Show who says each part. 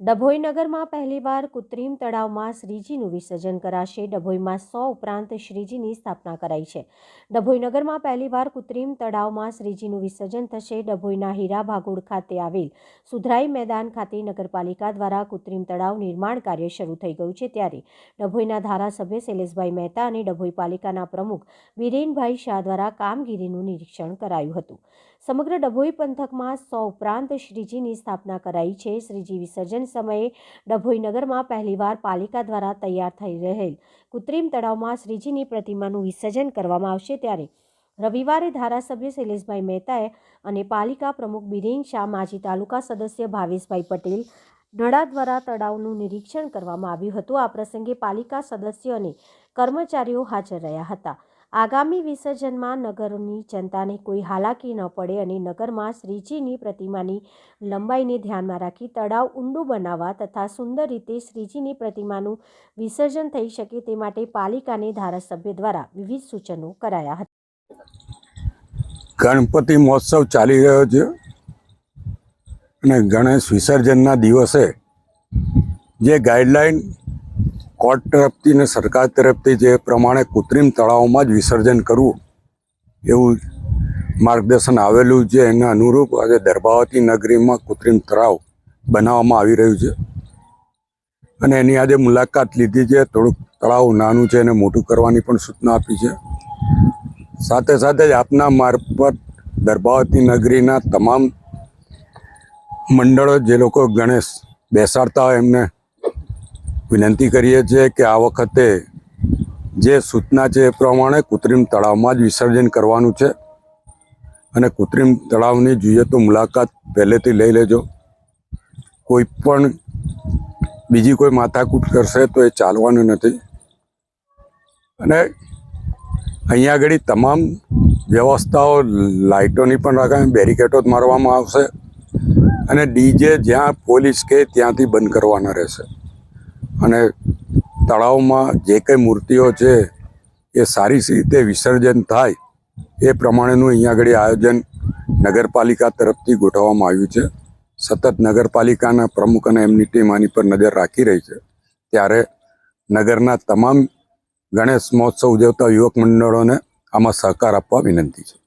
Speaker 1: ડભોઈ નગરમાં પહેલીવાર કૃત્રિમ તળાવમાં શ્રીજીનું વિસર્જન કરાશે। ડભોઈમાં 100 ઉપરાંત શ્રીજીની સ્થાપના કરાઈ છે। ડભોઈ નગરમાં પહેલીવાર કૃત્રિમ તળાવમાં શ્રીજીનું વિસર્જન થશે। ડભોઈના હીરા ભાગોળ ખાતે આવેલ સુધરાઈ મેદાન ખાતે નગરપાલિકા દ્વારા કૃત્રિમ તળાવ નિર્માણ કાર્ય શરૂ થઈ ગયું છે। ત્યારે ડભોઈના ધારાસભ્ય શૈલેષભાઈ મહેતા અને ડભોઈ પાલિકાના પ્રમુખ બીરેનભાઈ શાહ દ્વારા કામગીરીનું નિરીક્ષણ કરાયું હતું। સમગ્ર ડભોઈ પંથકમાં 100 ઉપરાંત શ્રીજીની સ્થાપના કરાઈ છે। શ્રીજી વિસર્જન સમયે ડભોઈ નગરમાં પહેલીવાર પાલિકા દ્વારા તૈયાર થઈ રહેલ કૃત્રિમ તળાવમાં શ્રીજીની પ્રતિમાનું વિસર્જન કરવામાં આવશે। ત્યારે રવિવારે ધારાસભ્ય શૈલેષભાઈ મહેતાએ અને પાલિકા પ્રમુખ બીરેન શાહ, માજી તાલુકા સદસ્ય ભાવેશભાઈ પટેલ નડા દ્વારા તળાવનું નિરીક્ષણ કરવામાં આવ્યું હતું। આ પ્રસંગે પાલિકા સદસ્યો અને કર્મચારીઓ હાજર રહ્યા હતા। આગામી વિસર્જનમાં નગરની જનતાને કોઈ હાલાકી ન પડે અને નગરમાં શ્રીજીની પ્રતિમાની લંબાઈને ધ્યાનમાં રાખી તળાવ ઊંડું બનાવવા તથા સુંદર રીતે શ્રીજીની પ્રતિમાનું વિસર્જન થઈ શકે તે માટે પાલિકાને ધારાસભ્ય દ્વારા વિવિધ સૂચનો કરાયા હતા।
Speaker 2: ગણપતિ મહોત્સવ ચાલી રહ્યો છે અને ગણેશ વિસર્જનના દિવસે જે ગાઈડલાઈન કોર્ટ તરફથી અને સરકાર તરફથી જે પ્રમાણે કૃત્રિમ તળાવમાં જ વિસર્જન કરવું એવું માર્ગદર્શન આવેલું છે, એના અનુરૂપ આજે દર્ભાવતી નગરીમાં કૃત્રિમ તળાવ બનાવવામાં આવી રહ્યું છે અને એની આજે મુલાકાત લીધી છે। થોડુંક તળાવ નાનું છે અને મોટું કરવાની પણ સૂચના આપી છે। સાથે સાથે જ આપના મારફત દર્ભાવતી નગરીના તમામ મંડળો જે લોકો ગણેશ બેસાડતા હોય એમને વિનંતી કરીએ છીએ કે આ વખતે જે સૂચના છે એ પ્રમાણે કૃત્રિમ તળાવમાં જ વિસર્જન કરવાનું છે અને કૃત્રિમ તળાવની જોઈએ તો મુલાકાત પહેલેથી લઈ લેજો। કોઈ પણ બીજી કોઈ માથાકૂટ કરશે તો એ ચાલવાનું નથી અને અહીંયા આગળ તમામ વ્યવસ્થાઓ લાઇટોની પણ રાખાય, બેરિકેડો મારવામાં આવશે અને ડીજે જ્યાં પોલીસ કહે ત્યાંથી બંધ કરવાના રહેશે અને તળાવમાં જે કંઈ મૂર્તિઓ છે એ સારી રીતે વિસર્જન થાય એ પ્રમાણેનું અહીંયા આગળ આયોજન નગરપાલિકા તરફથી ગોઠવવામાં આવ્યું છે। સતત નગરપાલિકાના પ્રમુખ અને એમની ટીમ આની પર નજર રાખી રહી છે। ત્યારે નગરના તમામ ગણેશ મહોત્સવ ઉજવતા યુવક મંડળોને આમાં સહકાર આપવા વિનંતી છે।